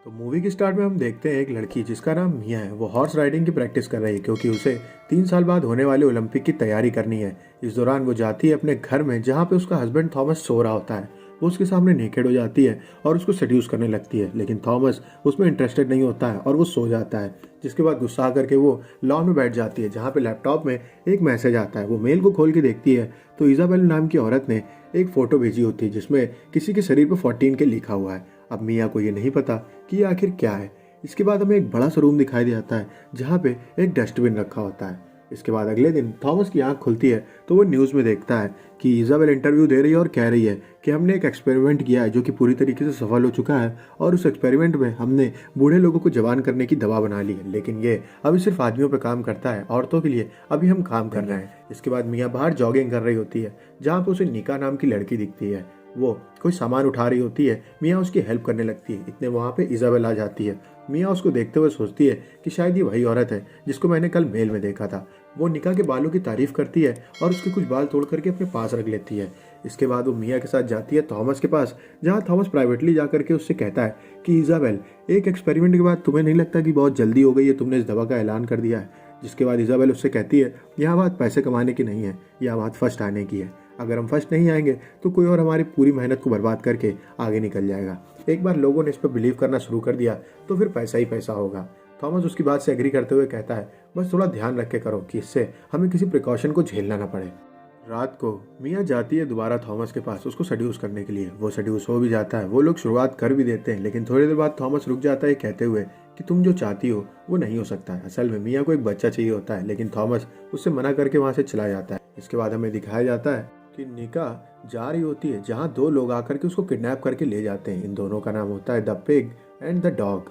तो मूवी के स्टार्ट में हम देखते हैं एक लड़की जिसका नाम मिया है। वो हॉर्स राइडिंग की प्रैक्टिस कर रही है क्योंकि उसे 3 साल बाद होने वाले ओलंपिक की तैयारी करनी है। इस दौरान वो जाती है अपने घर में जहाँ पे उसका हस्बैंड थॉमस सो रहा होता है। वो उसके सामने नेकेड हो जाती है और उसको सेड्यूस करने लगती है, लेकिन थॉमस उसमें इंटरेस्टेड नहीं होता है और वो सो जाता है। जिसके बाद गुस्सा करके वो लॉन में बैठ जाती है जहाँ पे लैपटॉप में एक मैसेज आता है। वो मेल को खोल के देखती है तो इजाबेल नाम की औरत ने एक फ़ोटो भेजी होती है जिसमें किसी के शरीर पर 14 के लिखा हुआ है। अब मिया को ये नहीं पता कि ये आखिर क्या है। इसके बाद हमें एक बड़ा सा रूम दिखाई दे जाता है जहाँ पे एक डस्टबिन रखा होता है। इसके बाद अगले दिन थॉमस की आंख खुलती है तो वो न्यूज़ में देखता है कि इजाबेल इंटरव्यू दे रही है और कह रही है कि हमने एक एक्सपेरिमेंट किया है जो कि पूरी तरीके से सफल हो चुका है और उस एक्सपेरिमेंट में हमने बूढ़े लोगों को जवान करने की दवा बना ली है, लेकिन ये अभी सिर्फ आदमियों पे काम करता है, औरतों के लिए अभी हम काम कर रहे हैं। इसके बाद मियाँ बाहर जॉगिंग कर रही होती है जहाँ पे उसे निका नाम की लड़की दिखती है। वो कोई सामान उठा रही होती है, मियाँ उसकी हेल्प करने लगती है। इतने वहाँ पे इजाबेल आ जाती है। मियाँ उसको देखते हुए सोचती है कि शायद ये वही औरत है जिसको मैंने कल मेल में देखा था। वो निका के बालों की तारीफ करती है और उसके कुछ बाल तोड़ करके अपने पास रख लेती है। इसके बाद वो मियाँ के साथ जाती है थॉमस के पास, जहाँ थॉमस प्राइवेटली जा करके उससे कहता है कि इजाबेल, एक एक्सपेरिमेंट के बाद तुम्हें नहीं लगता कि बहुत जल्दी हो गई है, तुमने इस दवा का ऐलान कर दिया है। जिसके बाद इजाबेल उससे कहती है यह बात पैसे कमाने की नहीं है, यह बात फर्स्ट आने की है। अगर हम फर्स्ट नहीं आएंगे तो कोई और हमारी पूरी मेहनत को बर्बाद करके आगे निकल जाएगा। एक बार लोगों ने इस पर बिलीव करना शुरू कर दिया तो फिर पैसा ही पैसा होगा। थॉमस उसकी बात से एग्री करते हुए कहता है बस थोड़ा ध्यान रख के करो कि इससे हमें किसी प्रिकॉशन को झेलना ना पड़े। रात को मिया जाती है दोबारा थॉमस के पास उसको सेड्यूस करने के लिए। वो सेड्यूस हो भी जाता है, वो लोग शुरुआत कर भी देते हैं, लेकिन थोड़ी देर बाद थॉमस रुक जाता है कहते हुए कि तुम जो चाहती हो वो नहीं हो सकता है। असल में मिया को एक बच्चा चाहिए होता है, लेकिन थॉमस उससे मना करके वहां से चला जाता है। इसके बाद हमें दिखाया जाता है कि निका जा रही होती है जहाँ दो लोग आकर के उसको किडनैप करके ले जाते हैं। इन दोनों का नाम होता है the pig and the dog.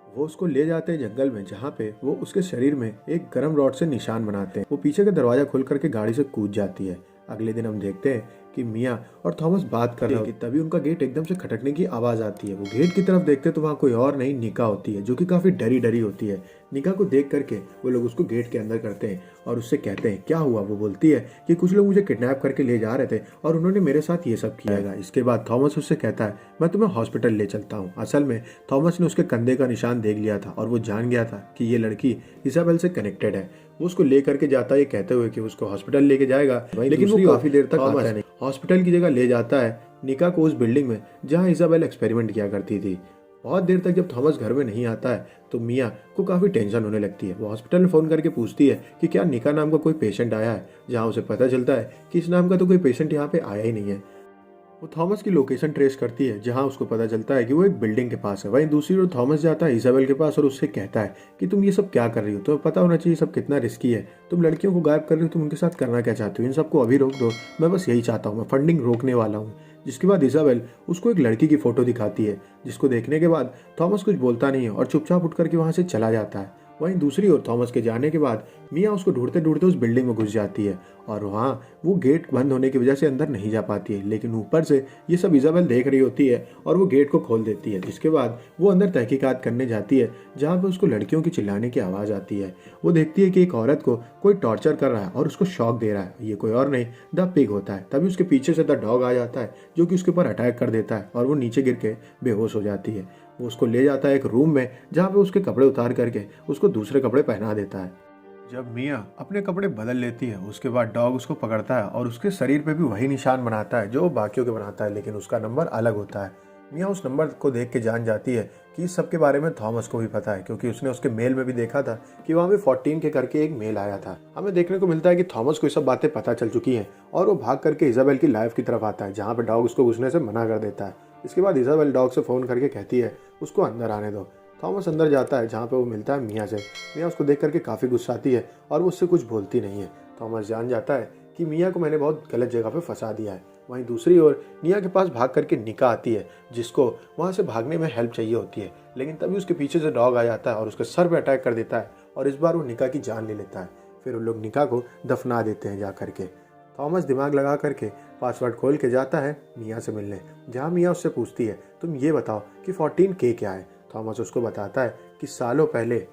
वो उसको ले जाते हैं जंगल में जहाँ पे वो उसके शरीर में एक गर्म रॉड से निशान बनाते हैं। वो पीछे का दरवाजा खोल करके गाड़ी से कूद जाती है। अगले दिन हम देखते हैं कि मिया और थॉमस बात कर रहे हैं कि तभी उनका गेट एकदम से खटकने की आवाज आती है। वो गेट की तरफ देखते तो वहाँ कोई और नहीं निका होती है जो कि काफी डरी डरी होती है। निका को देख करके वो लोग उसको गेट के अंदर करते हैं और उससे कहते हैं क्या हुआ। वो बोलती है कि कुछ लोग मुझे किडनैप करके ले जा रहे थे और उन्होंने मेरे साथ ये सब किया। इसके बाद थॉमस उससे कहता है मैं तुम्हें हॉस्पिटल ले चलता हूँ। असल में थॉमस ने उसके कंधे का निशान देख लिया था और वो जान गया था कि ये लड़की इजाबेल से कनेक्टेड है। वो उसको ले करके जाता है कहते हुए कि उसको हॉस्पिटल लेके जाएगा, लेकिन वो काफी देर तक आता नहीं। हॉस्पिटल की जगह ले जाता है निका को उस बिल्डिंग में जहाँ इजाबेल एक्सपेरिमेंट किया करती थी। बहुत देर तक जब थॉमस घर में नहीं आता है तो मिया को काफ़ी टेंशन होने लगती है। वो हॉस्पिटल में फ़ोन करके पूछती है कि क्या निका नाम का कोई पेशेंट आया है, जहाँ उसे पता चलता है कि इस नाम का तो कोई पेशेंट यहाँ पे आया ही नहीं है। वो थॉमस की लोकेशन ट्रेस करती है जहां उसको पता चलता है कि वो एक बिल्डिंग के पास है। वहीं दूसरी ओर थॉमस जाता है इजाबेल के पास और उससे कहता है कि तुम ये सब क्या कर रही हो, तुम्हें पता होना चाहिए सब कितना रिस्की है। तुम लड़कियों को गायब कर रही हो, तुम उनके साथ करना क्या चाहती हो, इन सबको अभी रोक दो, मैं बस यही चाहता हूँ, मैं फंडिंग रोकने वाला हूँ। जिसके बाद इजाबेल उसको एक लड़की की फोटो दिखाती है जिसको देखने के बाद थॉमस कुछ बोलता नहीं है और चुपचाप उठ करके वहां से चला जाता है। वहीं दूसरी ओर थॉमस के जाने के बाद मिया उसको ढूंढते ढूंढते उस बिल्डिंग में घुस जाती है और वहाँ वो गेट बंद होने की वजह से अंदर नहीं जा पाती है, लेकिन ऊपर से ये सब इजाबेल देख रही होती है और वो गेट को खोल देती है। जिसके बाद वो अंदर तहकीकात करने जाती है जहाँ पे उसको लड़कियों की चिल्लाने की आवाज़ आती है। वो देखती है कि एक औरत को कोई टॉर्चर कर रहा है और उसको शॉक दे रहा है। ये कोई और नहीं द पिग होता है। तभी उसके पीछे से द डॉग आ जाता है जो कि उसके ऊपर अटैक कर देता है और वो नीचे गिर के बेहोश हो जाती है। वो उसको ले जाता है एक रूम में जहाँ पे उसके कपड़े उतार करके उसको दूसरे कपड़े पहना देता है। जब मिया अपने कपड़े बदल लेती है उसके बाद डॉग उसको पकड़ता है और उसके शरीर पे भी वही निशान बनाता है जो बाकियों के बनाता है, लेकिन उसका नंबर अलग होता है। मिया उस नंबर को देख के जान जाती है कि इस सब के बारे में थॉमस को भी पता है क्योंकि उसने उसके मेल में भी देखा था कि वहाँ पे 14 के करके एक मेल आया था। हमें देखने को मिलता है कि थॉमस को ये सब बातें पता चल चुकी हैं और वो भाग करके इजाबेल की लाइफ की तरफ आता है जहाँ पे डॉग उसको घुसने से मना कर देता है। इसके बाद इजाबेल डॉग से फ़ोन करके कहती है उसको अंदर आने दो। थॉमस अंदर जाता है जहाँ पे वो मिलता है मिया से। मिया उसको देख करके काफ़ी गुस्सा आती है और वो उससे कुछ बोलती नहीं है। थॉमस जान जाता है कि मिया को मैंने बहुत गलत जगह पे फंसा दिया है। वहीं दूसरी ओर निया के पास भाग करके निका आती है जिसको वहाँ से भागने में हेल्प चाहिए होती है, लेकिन तभी उसके पीछे से डॉग आ जाता है और उसके सर पे अटैक कर देता है और इस बार वो निका की जान ले लेता है। फिर उन लोग निका को दफना देते हैं जा करके। थॉमस दिमाग लगा करके पासवर्ड खोल के जाता है मिया से मिलने, जहाँ मिया उससे पूछती है तुम ये बताओ कि 14K क्या है। थॉमस उसको बताता है कि सालों पहले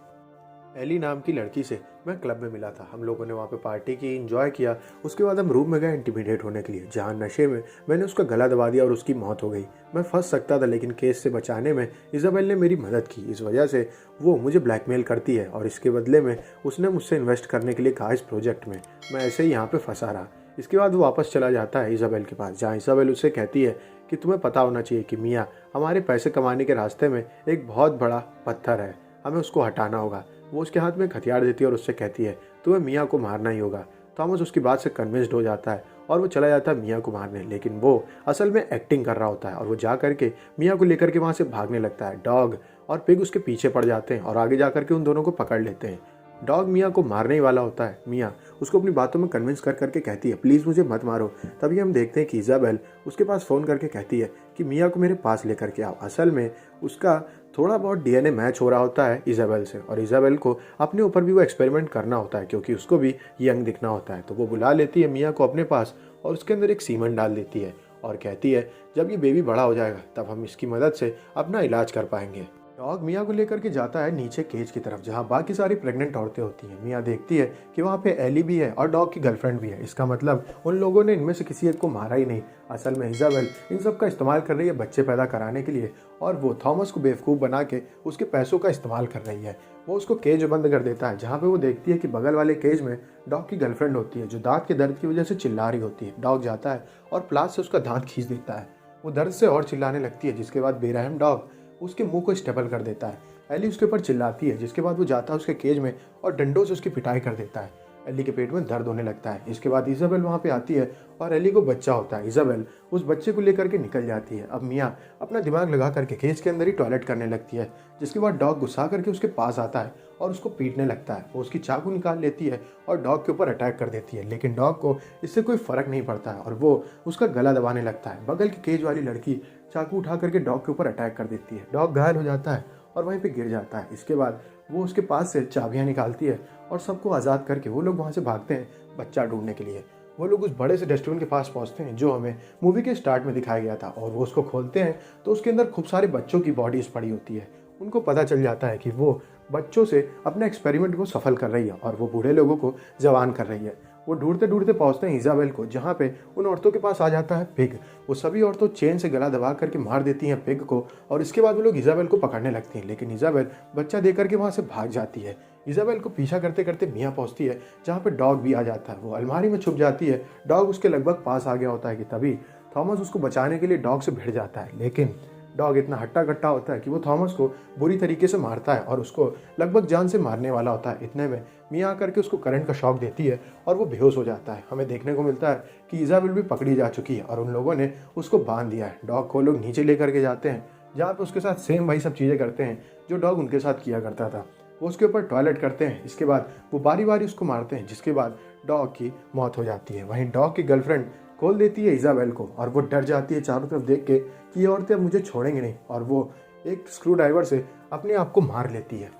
एली नाम की लड़की से मैं क्लब में मिला था। हम लोगों ने वहाँ पे पार्टी की, एंजॉय किया। उसके बाद हम रूम में गए इंटिमिडेट होने के लिए, जहाँ नशे में मैंने उसका गला दबा दिया और उसकी मौत हो गई। मैं फंस सकता था, लेकिन केस से बचाने में इज़ाबेल ने मेरी मदद की। इस वजह से वो मुझे ब्लैकमेल करती है और इसके बदले में उसने मुझसे इन्वेस्ट करने के लिए कहा इस प्रोजेक्ट में। मैं ऐसे ही यहाँ पर फंसा रहा। इसके बाद वो वापस चला जाता है इज़ाबेल के पास, जहाँ इज़ाबेल उससे कहती है कि तुम्हें पता होना चाहिए कि मियाँ हमारे पैसे कमाने के रास्ते में एक बहुत बड़ा पत्थर है, हमें उसको हटाना होगा। वो उसके हाथ में एक हथियार देती है और उससे कहती है तुम्हें मियाँ को मारना ही होगा। थॉमस उसकी बात से कन्विंस्ड हो जाता है और वो चला जाता है मियाँ को मारने, लेकिन वो असल में एक्टिंग कर रहा होता है और वो जा करके मियाँ को लेकर के वहाँ से भागने लगता है। डॉग और पिग उसके पीछे पड़ जाते हैं और आगे जा करके उन दोनों को पकड़ लेते हैं। डॉग मियाँ को मारने ही वाला होता है। मियाँ उसको अपनी बातों में कन्विंस कर करके कहती है प्लीज़ मुझे मत मारो। तभी हम देखते हैं कि इज़ाबेल उसके पास फ़ोन करके कहती है कि मियाँ को मेरे पास लेकर के आओ। असल में उसका थोड़ा बहुत डीएनए मैच हो रहा होता है इज़ाबेल से, और इज़ाबेल को अपने ऊपर भी वो एक्सपेरिमेंट करना होता है क्योंकि उसको भी यंग दिखना होता है। तो वो बुला लेती है मियाँ को अपने पास और उसके अंदर एक सीमन डाल देती है और कहती है जब ये बेबी बड़ा हो जाएगा तब हम इसकी मदद से अपना इलाज कर पाएंगे। डॉग मियाँ को लेकर के जाता है नीचे केज की तरफ, जहाँ बाकी सारी प्रेग्नेंट औरतें होती हैं। मियाँ देखती है कि वहाँ पे एली भी है और डॉग की गर्लफ्रेंड भी है। इसका मतलब उन लोगों ने इनमें से किसी एक को मारा ही नहीं। असल में इज़ाबेल इन सब का इस्तेमाल कर रही है बच्चे पैदा कराने के लिए, और वो थॉमस को बेवकूफ़ बना के उसके पैसों का इस्तेमाल कर रही है। वो उसको केज बंद कर देता है, जहाँ पे वो देखती है कि बगल वाले केज में डॉग की गर्लफ्रेंड होती है जो दांत के दर्द की वजह से चिल्ला रही होती है। डॉग जाता है और प्लास से उसका दांत खींच देता है। वो दर्द से और चिल्लाने लगती है, जिसके बाद बेरहम डॉग उसके मुंह को स्टेबल कर देता है। एली उसके ऊपर चिल्लाती है, जिसके बाद वो जाता है उसके केज में और डंडों से उसकी पिटाई कर देता है। एली के पेट में दर्द होने लगता है। इसके बाद इज़ाबेल वहाँ पे आती है और एली को बच्चा होता है। इज़ाबेल उस बच्चे को लेकर के निकल जाती है। अब मियाँ अपना दिमाग लगा करके केज के अंदर ही टॉयलेट करने लगती है, जिसके बाद डॉग गुस्सा करके उसके पास आता है और उसको पीटने लगता है। वो उसकी चाकू निकाल लेती है और डॉग के ऊपर अटैक कर देती है, लेकिन डॉग को इससे कोई फ़र्क नहीं पड़ता है और वो उसका गला दबाने लगता है। बगल की केज वाली लड़की चाकू उठा करके डॉग के ऊपर अटैक कर देती है। डॉग घायल हो जाता है और वहीं पे गिर जाता है। इसके बाद वो उसके पास से चाबियां निकालती है और सबको आज़ाद करके वो लोग वहाँ से भागते हैं बच्चा ढूंढने के लिए। वो लोग उस बड़े से डस्टबिन के पास पहुँचते हैं जो हमें मूवी के स्टार्ट में दिखाया गया था, और वो उसको खोलते हैं तो उसके अंदर खूब सारे बच्चों की बॉडीज़ पड़ी होती है। उनको पता चल जाता है कि वो बच्चों से अपने एक्सपेरिमेंट को सफल कर रही है और वो बूढ़े लोगों को जवान कर रही है। वो ढूंढते ढूंढते पहुंचते हैं इज़ाबेल को, जहाँ पे उन औरतों के पास आ जाता है पिग। वो सभी औरतों चेन से गला दबा करके मार देती हैं पिग को, और इसके बाद वो लोग इज़ाबेल को पकड़ने लगती हैं, लेकिन इज़ाबेल बच्चा देकर के वहाँ से भाग जाती है। इज़ाबेल को पीछा करते करते मियाँ पहुँचती है, जहाँ पे डॉग भी आ जाता है। वो अलमारी में छुप जाती है। डॉग उसके लगभग पास आ गया होता है कि तभी थॉमस उसको बचाने के लिए डॉग से भिड़ जाता है, लेकिन डॉग इतना हट्टा कट्टा होता है कि वो थॉमस को बुरी तरीके से मारता है और उसको लगभग जान से मारने वाला होता है। इतने में मियाँ आकर के उसको करंट का शॉक देती है और वो बेहोश हो जाता है। हमें देखने को मिलता है कि इज़ाबेल भी पकड़ी जा चुकी है और उन लोगों ने उसको बांध दिया है। डॉग को लोग नीचे लेकर के जाते हैं, जहाँ पे उसके साथ सेम वही सब चीज़ें करते हैं जो डॉग उनके साथ किया करता था। वो उसके ऊपर टॉयलेट करते हैं। इसके बाद वो बारी बारी उसको मारते हैं, जिसके बाद डॉग की मौत हो जाती है। वहीं डॉग की गर्लफ्रेंड खोल देती है इज़ाबेल को और वो डर जाती है चारों तरफ देख के कि ये औरतें अब मुझे छोड़ेंगे नहीं, और वो एक स्क्रू ड्राइवर से अपने आप को मार लेती है।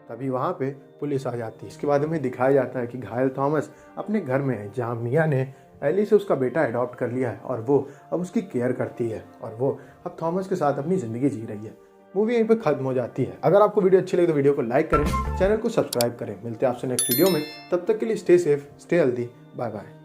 तभी वहाँ पे पुलिस आ जाती है। इसके बाद हमें दिखाया जाता है कि घायल थॉमस अपने घर में है, जहाँ मियाँ ने एली से उसका बेटा अडॉप्ट कर लिया है और वो अब उसकी केयर करती है और वो अब थॉमस के साथ अपनी ज़िंदगी जी रही है। मूवी यहीं पे खत्म हो जाती है। अगर आपको वीडियो अच्छी लगी तो वीडियो को लाइक करें, चैनल को सब्सक्राइब करें। मिलते हैं आपसे नेक्स्ट वीडियो में, तब तक के लिए stay safe, stay healthy, bye bye.